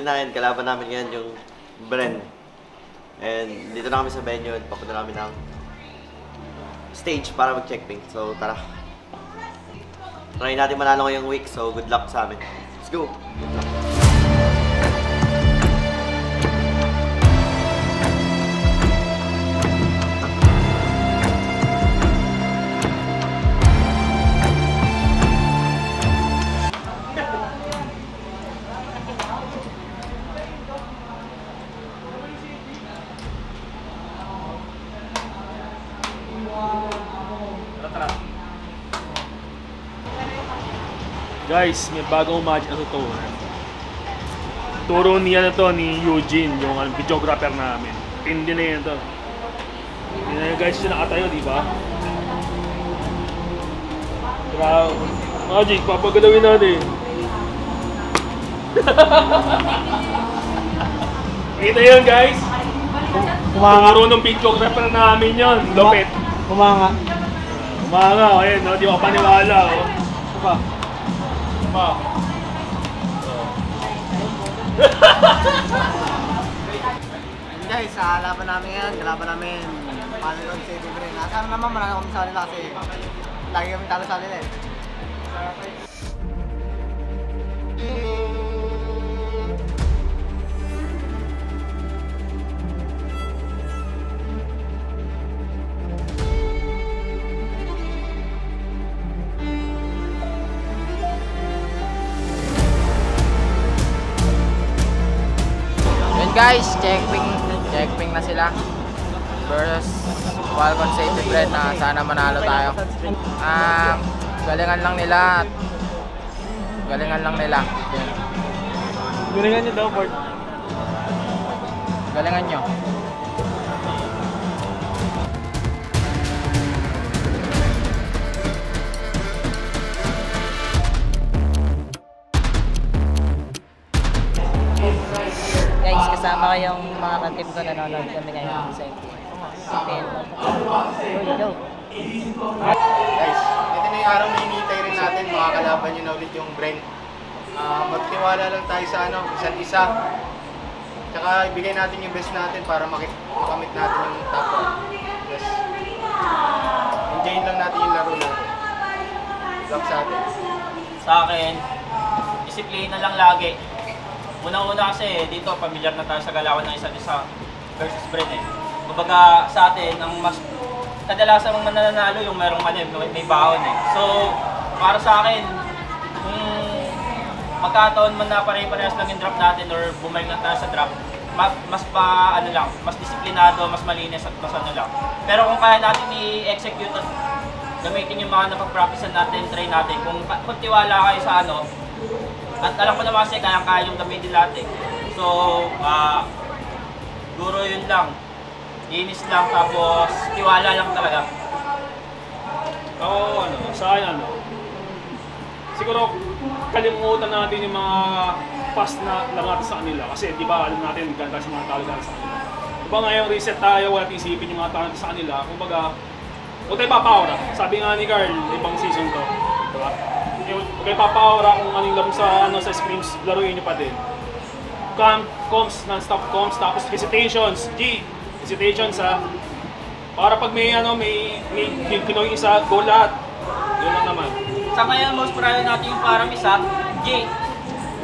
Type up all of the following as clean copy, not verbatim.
9, kalaban namin ngayon yung Bren. And dito na kami sa venue at papunta namin ng stage para mag-checkping. So tara. Try natin manalo ngayong week, so good luck sa amin. Let's go! Good luck. Guys, may bagong magic na totoo. Turo niya na to ni Eugene, yung videographer namin. Tindi na yan to. Hindi na guys siya nakatayo, di ba? Magic, papagalawin natin. Kita yun guys? Turo ng videographer namin yun. Lupit. Kumanga. Kumanga, ayun, no? Di ako paniwala. Oh. Diba? Guys, laban namin yan. Kalaban namin Panginoon sa Bren. Sana naman manalo kami sa kanila kasi lagi kami talo sa kanila eh. Guys, checkping na sila versus Falcon Safety Bren na sana manalo tayo. Galingan lang nila. Galingan nyo daw, Bart. Galingan nyo. Kasama ko yung mga ka-team ko, nanonood kami ngayon sa Guys, ito na yung araw na hinihintay rin natin, mga kalaban nyo na ulit yung Bren. Magtiwala lang tayo sa isa't isa. Tsaka ibigay natin yung best natin para makamit natin yung top 1. Yes. Enjoyin lang natin yung laro natin. Luck sa atin. Sa akin, disiplina lang lagi. Unang-una kasi dito, pamilyar na tayo sa galawan ng isa't isa versus Bren eh. Kumbaga sa atin, ang mas kadalasan mong mananalo yung merong may baon eh. So, para sa akin, kung magkataon man na pare-parehas lang yung drop natin or bumalik na tayo sa drop, mas disiplinado, mas malinis at mas lang. Pero kung kaya natin i-execute at gamitin yung mga napag-practicean natin, try natin, kung tiwala kayo sa at alam ko naman kasi kaya-kaya yung gamitin natin. So, guro yun lang. Linis lang, tapos tiwala lang talaga. Ako, sa akin, siguro, kalimutan natin yung mga past na lang sa kanila. Kasi, di ba, alam natin, ganda sa mga talo sa kanila. Diba ngayong reset tayo, wala isipin yung mga talo sa kanila. Kumbaga, huwag tayo papawara. Sabi nga ni Carl, ibang season to. Diba? Huwag kayo papawara kung anong laro sa screens, laruin nyo pa din. Comms, non-stop comms, tapos hesitations. Hesitations para pag may Pinoy isa, go lahat. Yun lang naman. Sa ngayon, most priority natin yung paramis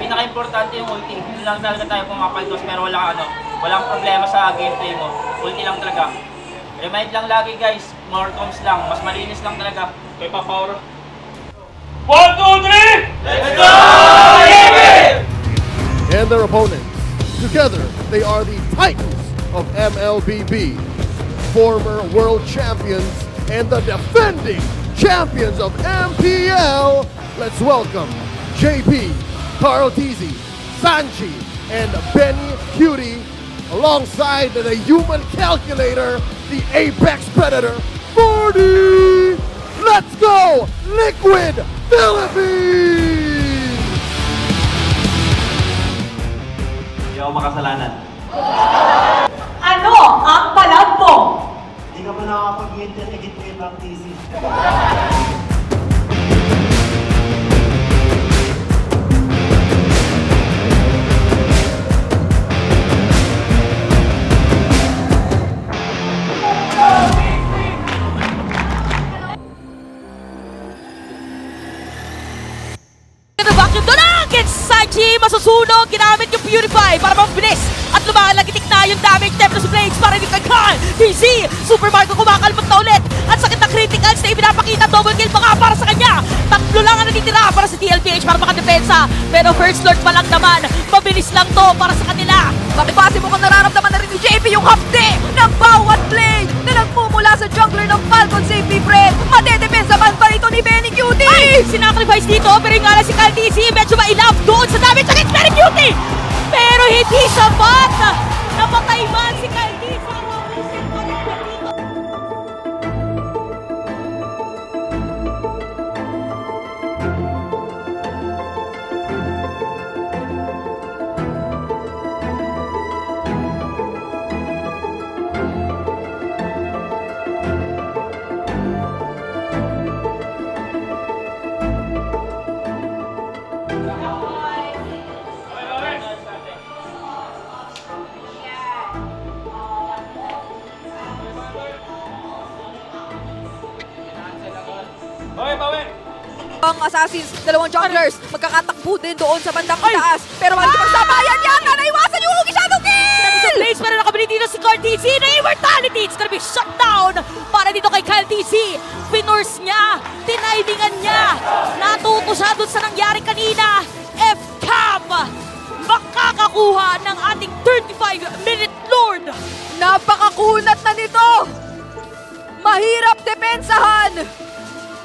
pinaka-importante yung ulti. Yun lang talaga tayo pumapaldos, pero walang problema sa gameplay mo. Ulti lang talaga. Remind lang lagi guys, more comms lang, mas malinis lang talaga. Kayo papawara. 1, 2, 3! Let's go! And their opponent. Together, they are the Titans of MLBB, former world champions and the defending champions of MPL. Let's welcome JP, Carl Tizzi, Sanchi, and Benny Cutie, alongside the human calculator, the Apex Predator, 40! Let's go, Liquid Philippines! Hindi ako makasalanan. Ano ang palag mo? Hindi ka ba nakakapag-edit mo yung practices? sunog, ginamit yung Purify para mabilis at lumalagitik na yung damage. Tempest Blades para dito kay Carl. DC, Super Marco kumakalmot na ulit. At sakit na criticals na ipinapakita. Double kill pa nga para sa kanya. Tatlo lang ang natitira para sa TLPH para makadepensa. Pero First Lord pa lang naman. Mabilis lang to para sa kanila. Makipasi mo kung nararamdaman na rin ni JP yung hapde ng bawat blade na nagmumula sa jungler ng Falcon Safety Friend. Madedepensa man ba ito ni Benny Cutie? Ay! Sinacrifice dito pero yung nga lang si Kyle DC medyo mailap doon sa damage sakit Benny Cutie! Pero hindi sapat! Napatay man si Kyle DC! Okay, bawi! Ang assassins, dalawang junglers, magkakatakbo din doon sa bandang itaas. Pero magsabayan yata, naiwasan yung Ugi Shadow Kill! Sa place pero nakabili dito si Carl DC na Immortality. It's gonna be shut down para dito kay Kyle DC. Pinurse niya, tinimingan niya. Natuto siya doon sa nangyari kanina. F-Cam makakakuha ng ating 35-minute Lord. Napakakunat na nito! Mahirap depensahan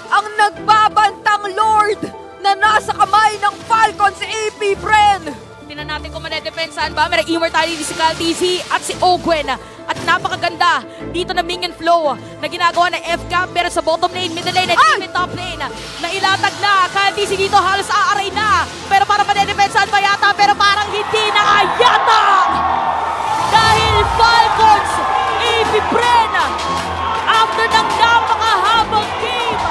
ang nagbabantang Lord na nasa kamay ng Falcon si AP Bren. Tingnan natin kung madedepensahan ba. May Immortality si Kyle DC at si Ogwen. At napakaganda dito na minion flow na ginagawa ng F-Cam pero sa bottom lane, middle lane, at even top lane. Nailatag na. Kyle DC dito halos aaray na. Pero para madedepensahan pa yata pero parang hindi na yata. Dahil Falcons, AP Bren, after ng napakahabang game,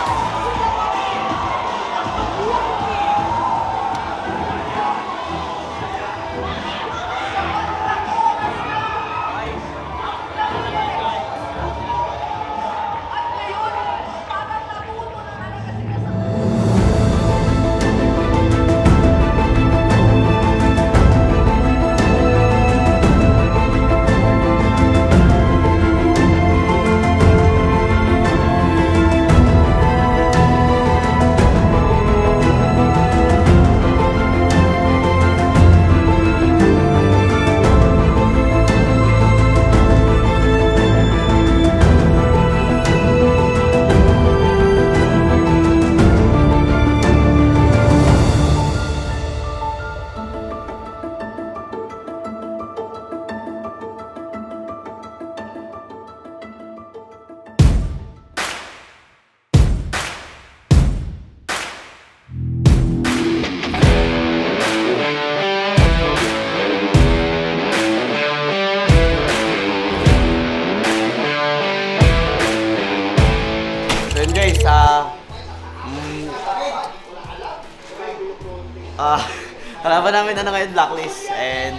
kalaban namin ngayon Blacklist and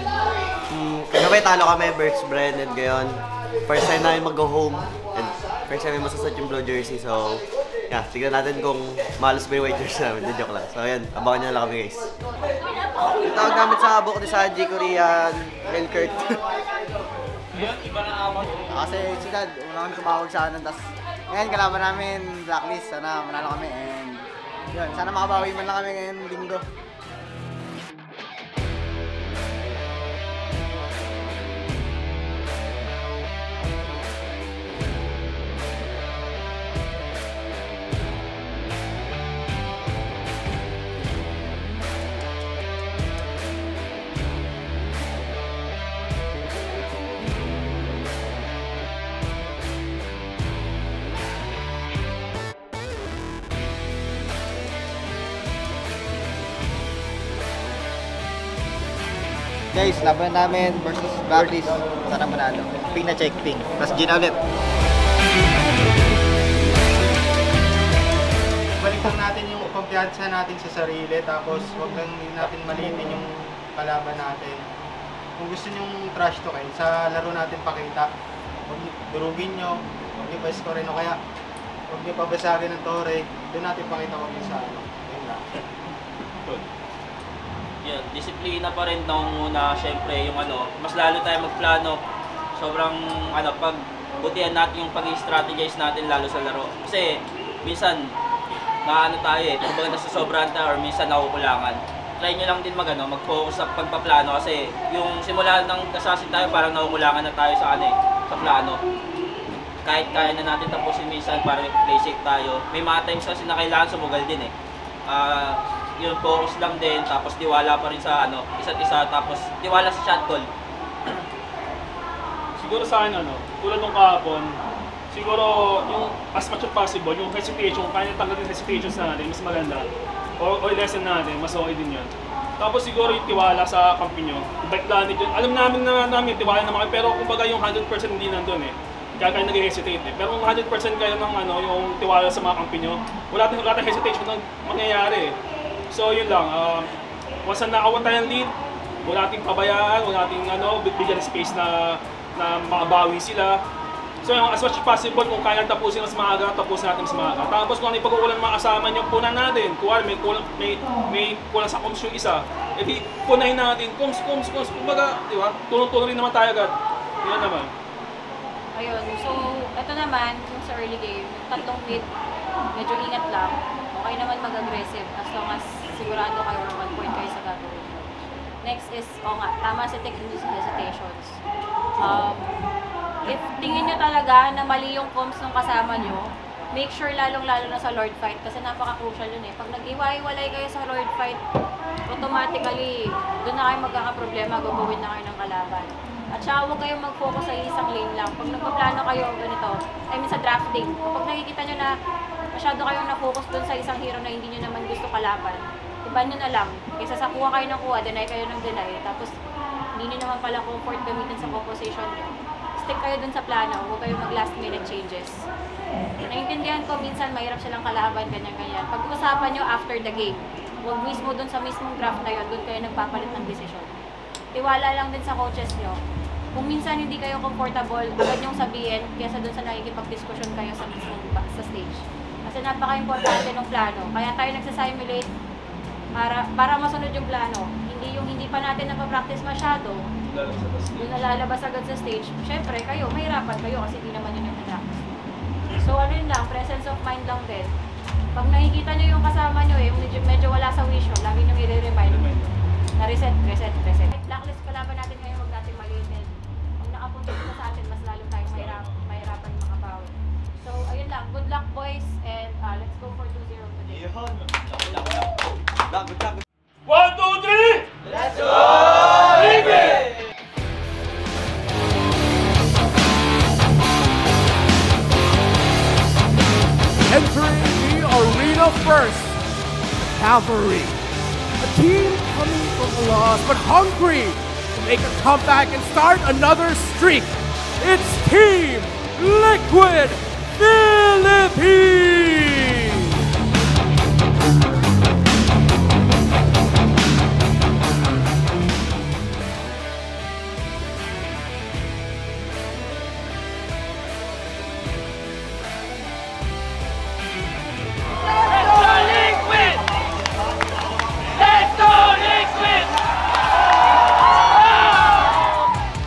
kagabi talo kami Birds Brand and gayon first time namin mag-go home and first time namin masasat yung blue jersey, so yeah, tignan natin kung malos ba yung white jersey namin, joke lang. So ayan, abangan nyo na lang kami guys. Tawag namin sa book ni Sanji, Korean, Elkert. Kasi sila, una kami tumawag sa anon, tas ngayon kalaban namin Blacklist, sana manalo kami and yun, sana makabawi man lang kami ngayon linggo. Guys, laban namin versus Blacklist. Sana manalo. Ping na check ping. Tapos Gina ulit. Balik lang natin yung kumpiyansa natin sa sarili. Tapos huwag lang natin malitin yung kalaban natin. Kung gusto nyong trash to kayo, sa laro natin pakita. Huwag durugin nyo. Huwag nyo pa-score o kaya huwag nyo pabasagin ng tore. Doon natin pakita huwag nyo sa ano. Yun lang. Yun, disiplina pa rin nung una, syempre, yung ano, mas lalo tayo magplano. Sobrang, pag butihan natin yung pag-strategize natin lalo sa laro. Kasi, minsan, tayo kumbaga nasasobrahan tayo or minsan nakukulangan. Try nyo lang din mag-focus sa pagpaplano kasi yung simula ng kasasin tayo, parang nakukulangan na tayo sa sa plano. Kahit kaya na natin tapusin minsan para play safe tayo. May mga times kasi na kailangan sumugal din Yun, focus lang din, tapos tiwala pa rin sa isa't isa, tapos tiwala sa shot call. Siguro sa akin, tulad nung kahapon, siguro yung as much as possible, yung hesitation, kaya tanggalin yung hesitations natin, mas maganda. O lesson natin, mas okay din yun. Tapos siguro yung tiwala sa kampi nyo, bike lang yun. Alam namin tiwala naman kayo, pero kumbaga yung 100% hindi nandun Kaya kayo nag-hesitate Pero kung 100% kayo ng yung tiwala sa mga kampi nyo, wala tayong hesitation na mangyayari So yun lang, once na nakawan tayo ng lead, wala nating pabayaan, wala nating bigyan space na makabawi sila. So as much as possible, kung kaya tapusin mas maaga, tapusin natin mas maaga. Tapos kung ano yung pag-uulan mga kasama nyo, punan natin. Kung may kulang sa comms yung isa, edi punahin natin, comms. Kumbaga, di ba? Tulong-tulong rin naman tayo agad. Yan naman. Ayun, so ito naman, yung sa early game, yung tatlong mid, medyo ingat lang. Okay naman mag-aggressive as long as sigurado kayo or 1 point kayo sa gagawin. Next is, tama si technical hesitations. If tingin nyo talaga na mali yung comms ng kasama nyo, make sure lalong-lalo na sa Lord fight kasi napaka-crucial yun Pag nag-iwalay kayo sa Lord fight, automatically, doon na kayo magkakaproblema, gagawin na kayo ng kalaban. At saka huwag kayong mag-focus sa isang lane lang. Pag nagpaplano kayo ganito, sa drafting, kapag nakikita nyo na masyado kayong na-focus doon sa isang hero na hindi nyo naman gusto kalaban, iban nyo na lang. Kaysa sa kuha kayo ng kuha, deny kayo ng deny, tapos hindi nyo naman pala comfort gamitin sa composition nyo. Stick kayo dun sa plano, huwag kayong mag-last minute changes. Naiintindihan ko, minsan mahirap silang kalaban, ganyan-ganyan. Pag-uusapan nyo after the game, huwag mismo dun sa mismong draft na yun, dun kayo nagpapalit ng desisyon. Tiwala lang din sa coaches nyo. Kung minsan hindi kayo comfortable, agad nyong sabihin, kaysa dun sa nakikipag-discussion kayo sa mismong sa stage. Kasi napaka-importante ng plano. Kaya tayo nagsasimulate para masunod yung plano. Hindi pa natin napapractice masyado. Doon nalalabas agad sa stage. Siyempre, mahirapan kayo kasi hindi naman yun yung na-practice. So yun lang, presence of mind lang din. Pag nakikita nyo yung kasama nyo medyo wala sa vision, lagi nyo i-remind na reset. Blacklist kalaban natin ngayon, huwag natin malitin. Pag nakapunta sila sa atin, mas lalo tayong mahirapan makabawi. So ayun lang, good luck boys, and let's go for 2-0 today. Good luck. 1, 2, 3! Let's go! Entering the arena first, Cavalry. A team coming from a loss, but hungry to make a comeback and start another streak. It's Team Liquid Philippines!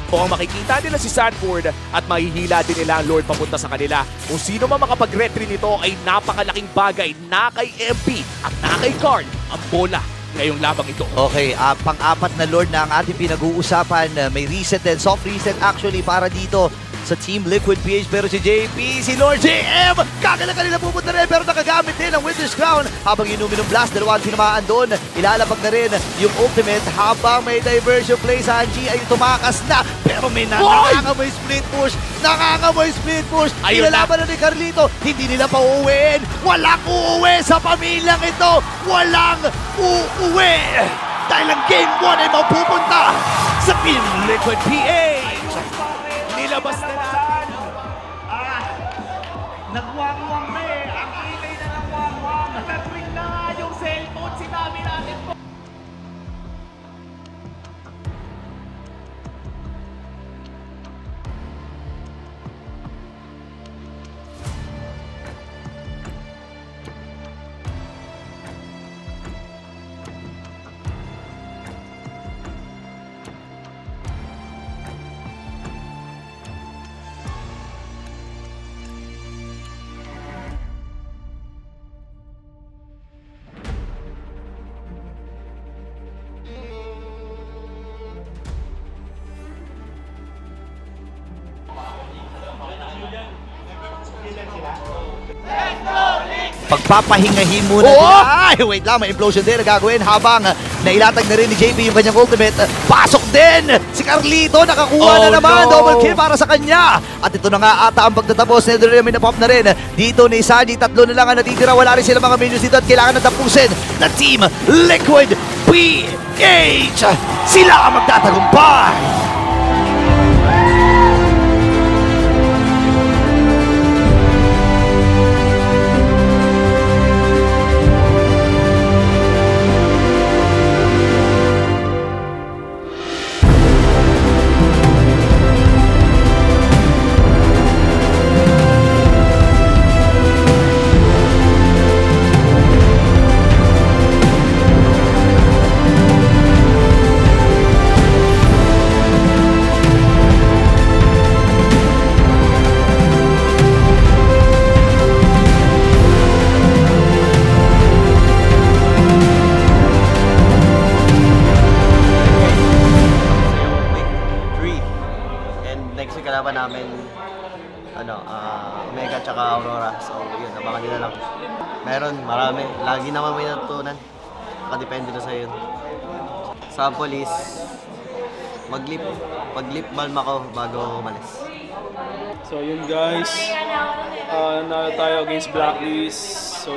O ang makikita nila si Sanford at mahihila din nila ang Lord papunta sa kanila. Kung sino man makapag-retry nito ay napakalaking bagay na kay MP at na kay Karl ang bola ngayong labang ito. Okay, pang-apat na Lord na ang ating pinag-uusapan. May reset din, soft reset actually para dito sa Team Liquid PH. Pero si JP, si Lord JM, kagala kanila pupunta rin pero nakagamit din ang Winter's Crown. Habang inumin ng blast, dalawang tinamaan doon. Ilalapag na rin yung ultimate habang may diversion play sa Angie ay tumakas na. Pero may nangangamoy split push. Nangangamoy split push. Ilalaban na ni Carlito. Hindi nila pa uuwiin. Walang uuwi sa pamilyang ito. Walang uuwi. Dahil ang Game 1 ay mapupunta sa Team Liquid PH. Nilabas na natin. Nagwang-wang na ang ingay na nagwang-wang. Nag-ring na nga yung cellphone. Sinabi natin po. Pagpapahingahin muna. Ay, wait lang, may implosion din na gagawin habang nailatag na rin ni JP yung kanyang ultimate. Pasok din! Si Carlito nakakuha na naman. Double kill para sa kanya. At ito na nga ata ang pagtatapos. Netherrealm na pop na rin. Dito ni Sanji, 3 na lang ang natitira. Wala rin sila mga minions dito at kailangan na tapusin na Team Liquid PH. Sila ang magtatagumpay. Kalaban namin Omega tsaka Aurora. So yun, abangan nila lang. Meron, marami. Lagi naman may natutunan. Nakadepende na sa yun. Sample is mag-lip balm ako bago umalis. So yun guys, na tayo against Blacklist. So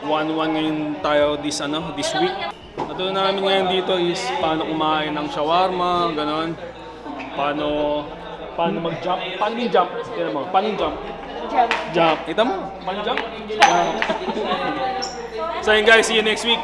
1-1 ngayon tayo this week. Natutunan namin ngayon dito is paano kumain ng shawarma, ganon. Paano mag-jump? Paano yung jump? Tignan mo. Paano yung jump? Jump. Ito mo? Paano jump? So yun guys, see you next week.